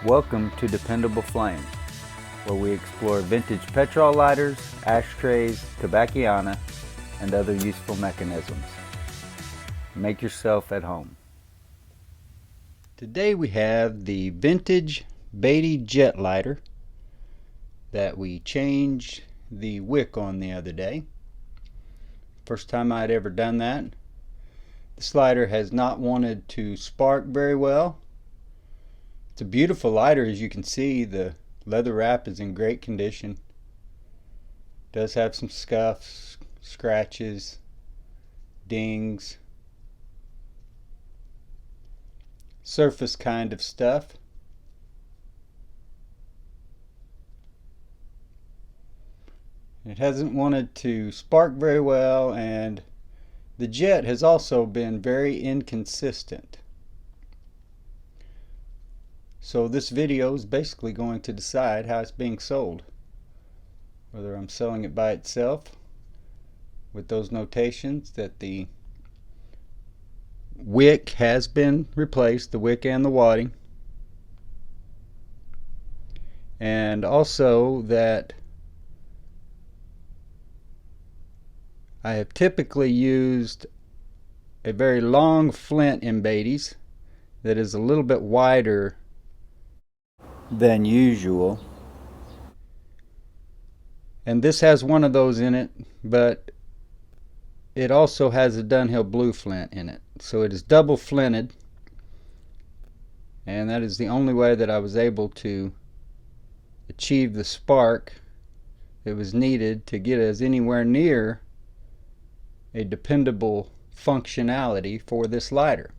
Welcome to Dependable Flame, where we explore vintage petrol lighters, ashtrays, tobacconiana, and other useful mechanisms. Make yourself at home. Today we have the vintage Beattie jet lighter that we changed the wick on the other day. First time I'd ever done that. This lighter has not wanted to spark very well. It's a beautiful lighter, as you can see. The leather wrap is in great condition. Does have some scuffs, scratches, dings, surface kind of stuff. It hasn't wanted to spark very well, and the jet has also been very inconsistent. So this video is basically going to decide how it's being sold. Whether I'm selling it by itself with those notations that the wick has been replaced, the wick and the wadding, and also that I have typically used a very long flint in Beatties that is a little bit wider than usual, and this has one of those in it, but it also has a Dunhill blue flint in it, so it is double flinted, and that is the only way that I was able to achieve the spark that was needed to get us anywhere near a dependable functionality for this lighter.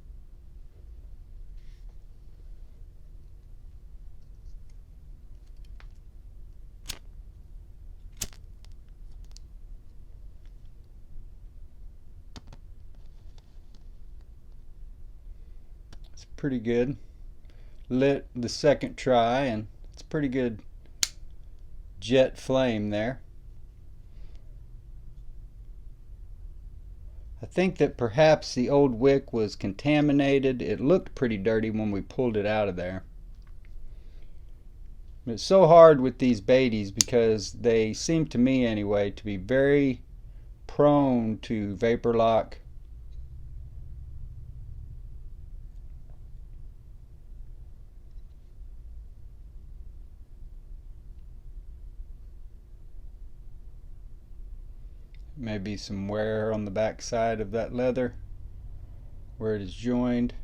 It's pretty good. Lit the second try, and it's pretty good jet flame there. I think that perhaps the old wick was contaminated. It looked pretty dirty when we pulled it out of there. It's so hard with these Beatties because they seem to me anyway to be very prone to vapor lock. Maybe some wear on the back side of that leather where it is joined.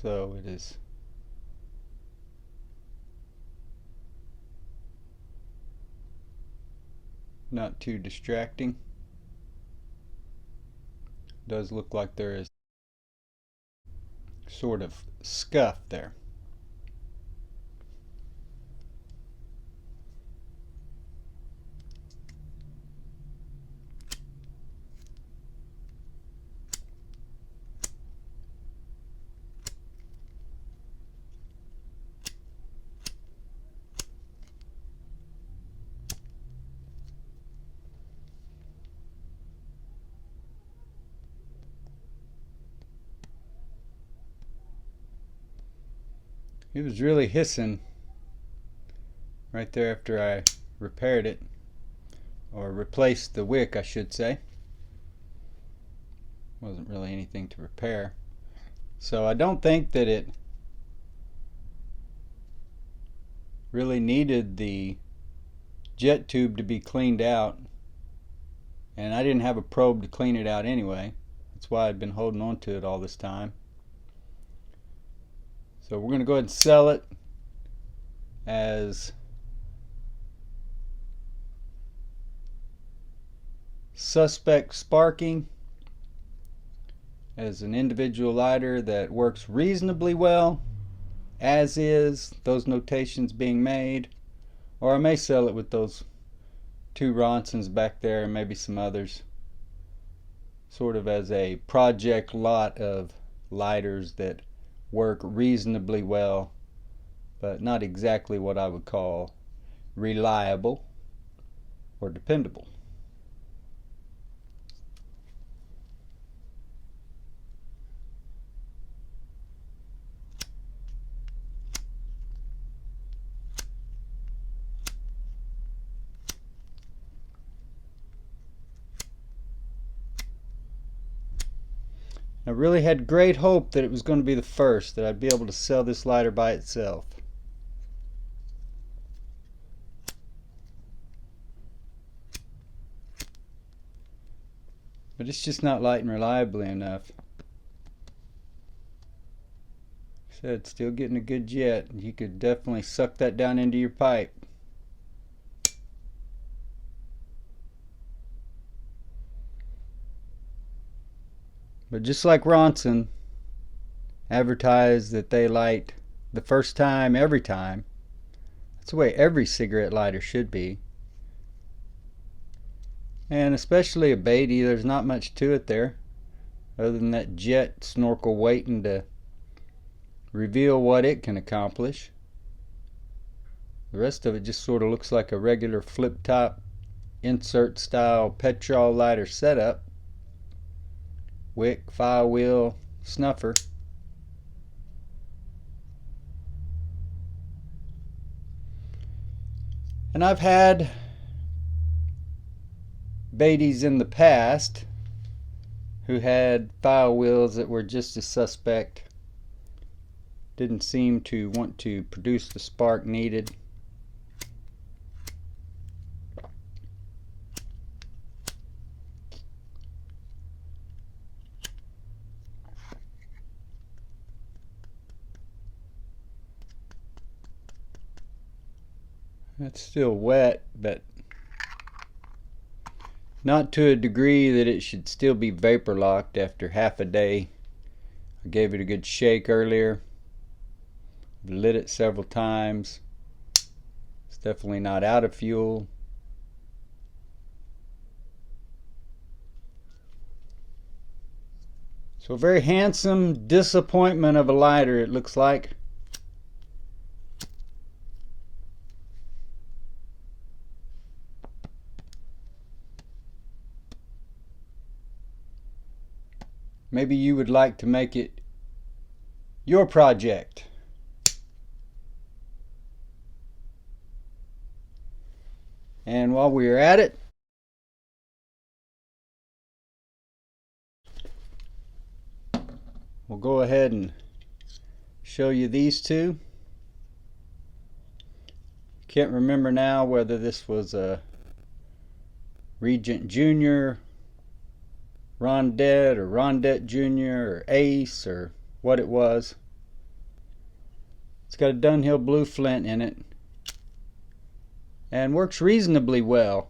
So it is not too distracting. It does look like there is sort of scuff there. It was really hissing right there after I repaired it, or replaced the wick, I should say. Wasn't really anything to repair. So I don't think that it really needed the jet tube to be cleaned out, and I didn't have a probe to clean it out anyway. That's why I'd been holding on to it all this time. So we're going to go ahead and sell it as suspect sparking, as an individual lighter that works reasonably well, as is, those notations being made. Or I may sell it with those two Ronsons back there and maybe some others, sort of as a project lot of lighters that work reasonably well, but not exactly what I would call reliable or dependable. I really had great hope that it was going to be the first, that I'd be able to sell this lighter by itself. But it's just not lighting reliably enough. Said still getting a good jet. You could definitely suck that down into your pipe. But just like Ronson advertised that they light the first time every time, that's the way every cigarette lighter should be. And especially a Beattie, there's not much to it there other than that jet snorkel waiting to reveal what it can accomplish. The rest of it just sort of looks like a regular flip top insert style Petrol lighter setup. Wick, file wheel, snuffer. And I've had Beatties in the past who had file wheels that were just as suspect. Didn't seem to want to produce the spark needed. It's still wet, but not to a degree that it should still be vapor locked after half a day. I gave it a good shake earlier. Lit it several times. It's definitely not out of fuel. So a very handsome disappointment of a lighter, it looks like. Maybe you would like to make it your project. And while we are at it, we'll go ahead and show you these two. Can't remember now whether this was a Regent Junior, Rondette, or Rondette Junior, or Ace, or what it was. It's got a Dunhill blue flint in it and works reasonably well,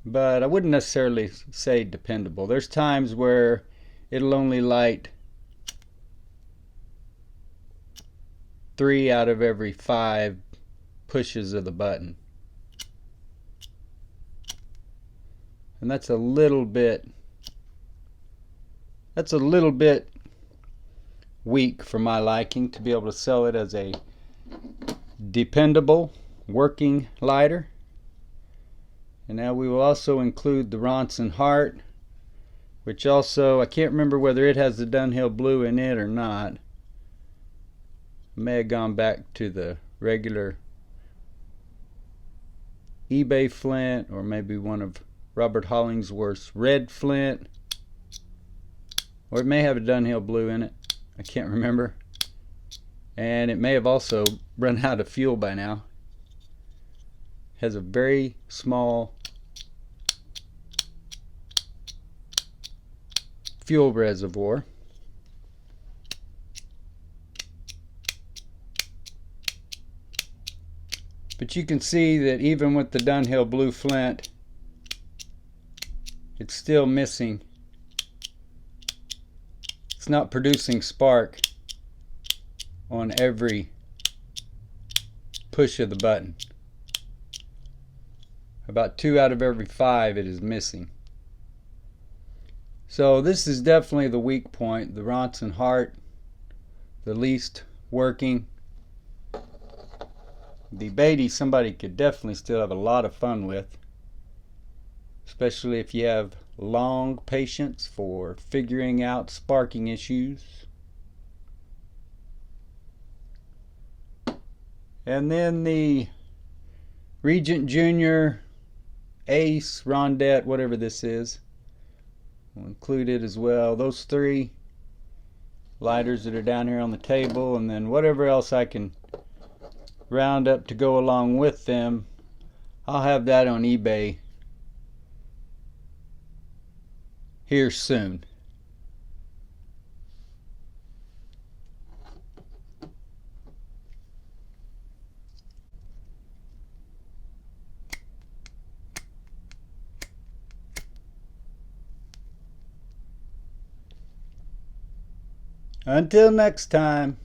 but I wouldn't necessarily say dependable. There's times where it'll only light 3 out of every 5 pushes of the button, and that's a little bit weak for my liking to be able to sell it as a dependable working lighter. And now we will also include the Ronson Heart, which also, I can't remember whether it has the Dunhill blue in it or not. I may have gone back to the regular eBay flint, or maybe one of Robert Hollingsworth's red flint, or it may have a Dunhill blue in it. I can't remember. And it may have also run out of fuel by now. It has a very small fuel reservoir. But you can see that even with the Dunhill blue flint, it's still missing. It's not producing spark on every push of the button. About 2 out of every 5 it is missing. So this is definitely the weak point. The Ronson Heart, the least working. The Beattie, somebody could definitely still have a lot of fun with, especially if you have long patience for figuring out sparking issues. And then the Regent Junior, Ace, Rondette, whatever this is, We'll include it as well. Those 3 lighters that are down here on the table, and then whatever else I can round up to go along with them, I'll have that on eBay here soon. Until next time.